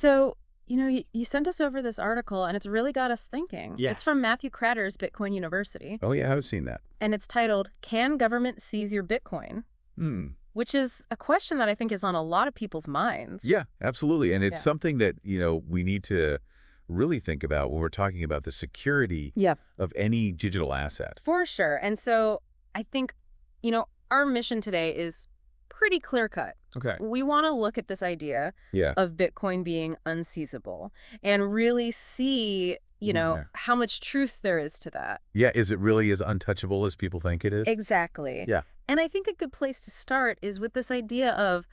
So, you sent us over this article, and it's really got us thinking. Yeah. It's from Matthew Kratter's Bitcoin University, Oh, yeah, I've seen that. and it's titled, Can Government Seize Your Bitcoin? Hmm. Which is a question that I think is on a lot of people's minds. Yeah, absolutely. And it's Yeah. something that, we need to really think about when we're talking about the security Yeah, of any digital asset. for sure. And so I think, our mission today is pretty clear-cut. Okay. We want to look at this idea Yeah. of Bitcoin being unseizable and really see, Yeah. how much truth there is to that. Yeah, is it really as untouchable as people think it is? Exactly. Yeah. And I think a good place to start is with this idea of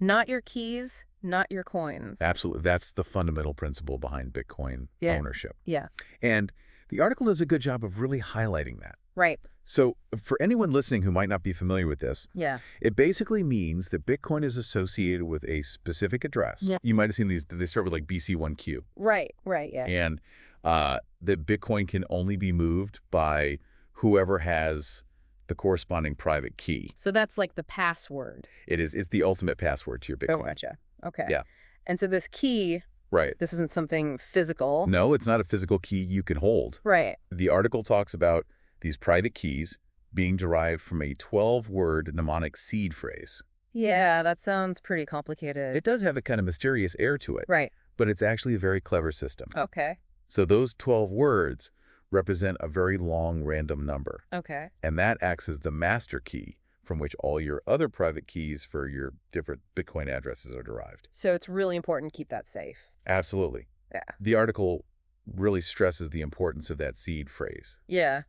not your keys, not your coins. Absolutely. That's the fundamental principle behind Bitcoin Yeah. ownership. Yeah, And the article does a good job of really highlighting that. right. So for anyone listening who might not be familiar with this, Yeah. it basically means that Bitcoin is associated with a specific address. Yeah. You might have seen these, they start with like BC1Q. Right, yeah. And that Bitcoin can only be moved by whoever has the corresponding private key. So that's like the password. It's the ultimate password to your Bitcoin. Oh, gotcha. Okay. Yeah. And so this key, Right. this isn't something physical. No, it's not a physical key you can hold. Right. The article talks about these private keys being derived from a 12-word mnemonic seed phrase. Yeah, that sounds pretty complicated. It does have a kind of mysterious air to it, Right. but it's actually a very clever system. Okay. So those 12 words represent a very long random number, Okay. and that acts as the master key from which all your other private keys for your different Bitcoin addresses are derived. So it's really important to keep that safe. Absolutely. Yeah. The article really stresses the importance of that seed phrase. Yeah.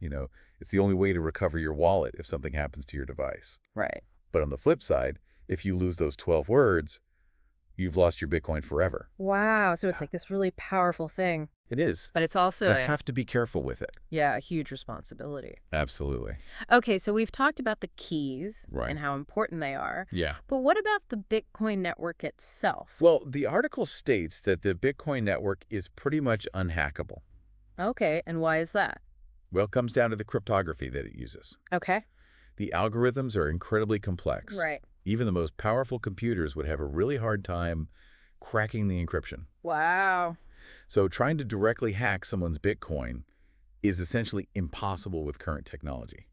It's the only way to recover your wallet if something happens to your device. Right. But on the flip side, if you lose those 12 words, you've lost your Bitcoin forever. Wow. So it's like this really powerful thing. It is. But it's also, You have to be careful with it. a huge responsibility. Absolutely. Okay, so we've talked about the keys Right. and how important they are. Yeah. But what about the Bitcoin network itself? Well, the article states that the Bitcoin network is pretty much unhackable. Okay, and why is that? Well, it comes down to the cryptography that it uses. Okay. The algorithms are incredibly complex. Right. Even the most powerful computers would have a really hard time cracking the encryption. Wow. So trying to directly hack someone's Bitcoin is essentially impossible with current technology.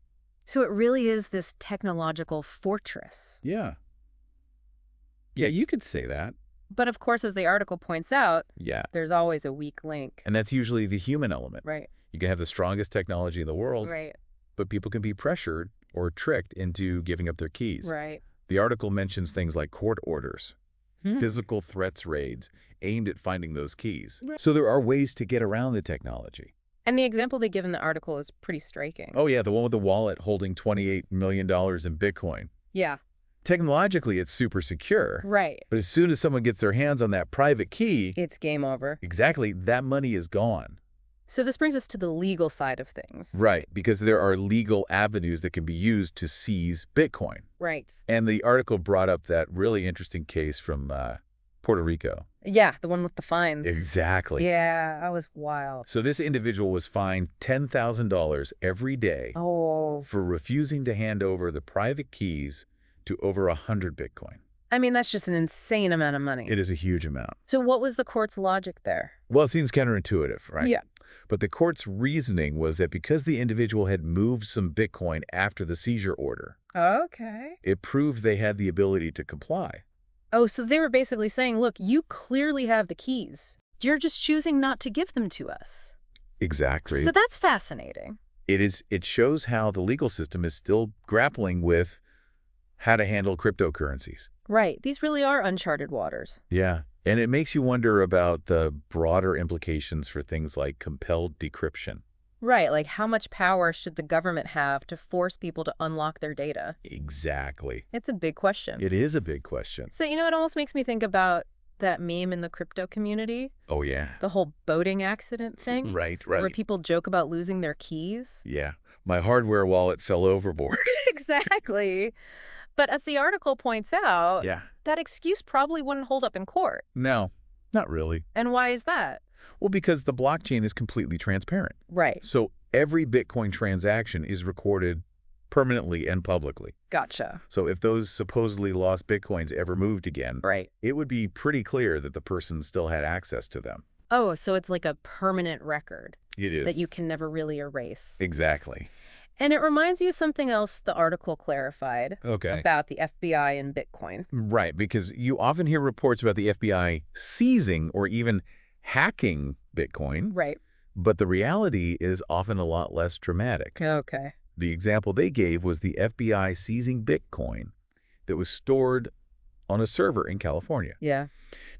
So it really is this technological fortress. Yeah. Yeah, you could say that. But of course, as the article points out, Yeah. there's always a weak link. And that's usually the human element. Right. You can have the strongest technology in the world, Right. but people can be pressured or tricked into giving up their keys. Right. The article mentions things like court orders, Hmm. physical threats raids aimed at finding those keys. Right. So there are ways to get around the technology. And the example they give in the article is pretty striking. Oh, yeah, the one with the wallet holding $28 million in Bitcoin. Yeah. Technologically, it's super secure. Right. But as soon as someone gets their hands on that private key, It's game over. exactly, that money is gone. So this brings us to the legal side of things. Right, because there are legal avenues that can be used to seize Bitcoin. Right. And the article brought up that really interesting case from Puerto Rico. Yeah, the one with the fines. Exactly. Yeah, that was wild. So this individual was fined $10,000 every day Oh. for refusing to hand over the private keys to over 100 Bitcoin. I mean, that's just an insane amount of money. It is a huge amount. So what was the court's logic there? Well, it seems counterintuitive, right? Yeah. But the court's reasoning was that because the individual had moved some Bitcoin after the seizure order, Okay. it proved they had the ability to comply. Oh, so they were basically saying, look, you clearly have the keys. You're just choosing not to give them to us. Exactly. So that's fascinating. It shows how the legal system is still grappling with how to handle cryptocurrencies. Right. These really are uncharted waters. Yeah. And it makes you wonder about the broader implications for things like compelled decryption. Right. Like how much power should the government have to force people to unlock their data? Exactly. It's a big question. It is a big question. So, it almost makes me think about that meme in the crypto community, Oh, yeah. the whole boating accident thing, Right. where people joke about losing their keys. Yeah. My hardware wallet fell overboard. Exactly. But as the article points out, Yeah. that excuse probably wouldn't hold up in court. No, not really. And why is that? Well, because the blockchain is completely transparent. Right. So every Bitcoin transaction is recorded permanently and publicly. Gotcha. So if those supposedly lost Bitcoins ever moved again, Right. it would be pretty clear that the person still had access to them. Oh, so it's like a permanent record It that you is. can never really erase. Exactly. And it reminds you of something else the article clarified Okay. about the FBI and Bitcoin. Right, because you often hear reports about the FBI seizing or even hacking Bitcoin, Right. but the reality is often a lot less dramatic. Okay. The example they gave was the FBI seizing Bitcoin that was stored on a server in California. Yeah.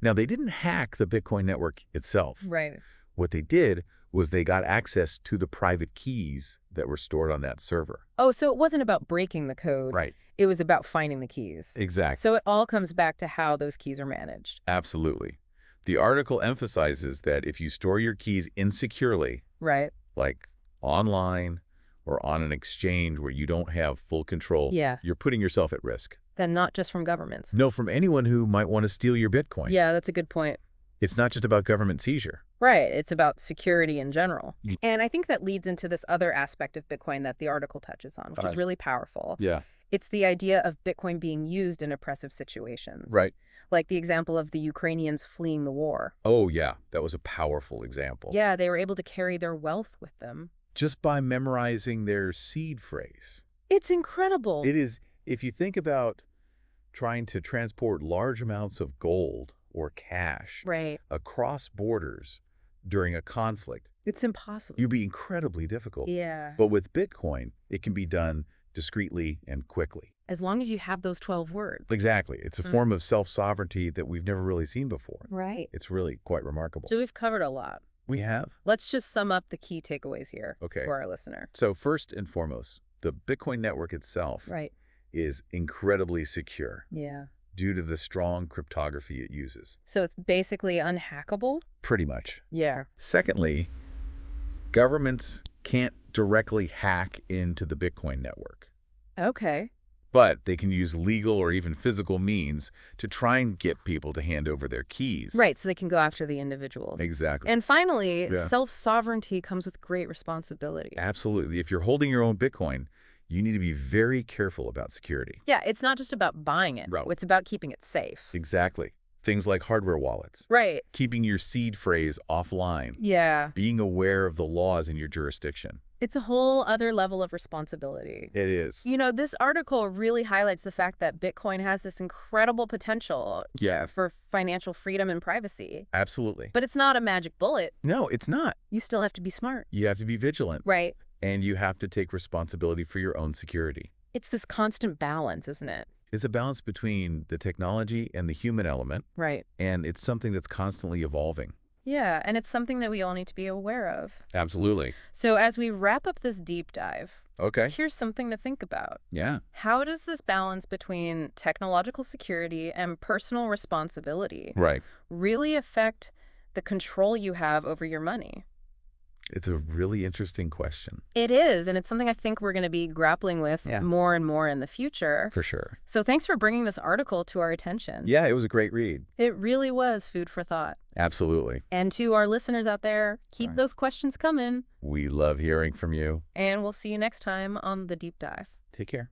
Now, they didn't hack the Bitcoin network itself. Right. What they did was they got access to the private keys that were stored on that server. Oh, so it wasn't about breaking the code. Right. It was about finding the keys. Exactly. So it all comes back to how those keys are managed. Absolutely. The article emphasizes that if you store your keys insecurely, Right. like online or on an exchange where you don't have full control, Yeah. you're putting yourself at risk. Then not just from governments. No, from anyone who might want to steal your Bitcoin. Yeah, that's a good point. It's not just about government seizure. Right. It's about security in general. Mm. And I think that leads into this other aspect of Bitcoin that the article touches on, which is Gosh. really powerful. Yeah. It's the idea of Bitcoin being used in oppressive situations. Right. Like the example of the Ukrainians fleeing the war. Oh, yeah. That was a powerful example. Yeah, they were able to carry their wealth with them. Just by memorizing their seed phrase. It's incredible. It is, if you think about trying to transport large amounts of gold or cash Right. across borders during a conflict, It's impossible. it'd be incredibly difficult. Yeah. But with Bitcoin, it can be done discreetly and quickly. As long as you have those 12 words. Exactly. It's a form of self-sovereignty that we've never really seen before. Right. It's really quite remarkable. So we've covered a lot. We have. Let's just sum up the key takeaways here Okay. for our listener. So first and foremost, the Bitcoin network itself Right. is incredibly secure Yeah. due to the strong cryptography it uses. So it's basically unhackable? Pretty much. Yeah. Secondly, governments can't directly hack into the Bitcoin network, Okay. but they can use legal or even physical means to try and get people to hand over their keys. Right, so they can go after the individuals. Exactly. And finally, Yeah. self-sovereignty comes with great responsibility. Absolutely. If you're holding your own Bitcoin, you need to be very careful about security. Yeah, it's not just about buying it. Right. It's about keeping it safe. Exactly. Things like hardware wallets, Right. keeping your seed phrase offline, Yeah. being aware of the laws in your jurisdiction. It's a whole other level of responsibility. It is. You know, this article really highlights the fact that Bitcoin has this incredible potential Yeah. for financial freedom and privacy. Absolutely. But it's not a magic bullet. No, it's not. You still have to be smart. You have to be vigilant. Right. And you have to take responsibility for your own security. It's this constant balance, isn't it? It's a balance between the technology and the human element, Right. and it's something that's constantly evolving. Yeah, and it's something that we all need to be aware of. Absolutely. So as we wrap up this deep dive, Okay. here's something to think about. Yeah. How does this balance between technological security and personal responsibility Right. really affect the control you have over your money? It's a really interesting question. It is, and it's something I think we're going to be grappling with more and more in the future. For sure. So thanks for bringing this article to our attention. Yeah, it was a great read. It really was food for thought. Absolutely. And to our listeners out there, keep those questions coming, We love hearing from you. and we'll see you next time on The Deep Dive. Take care.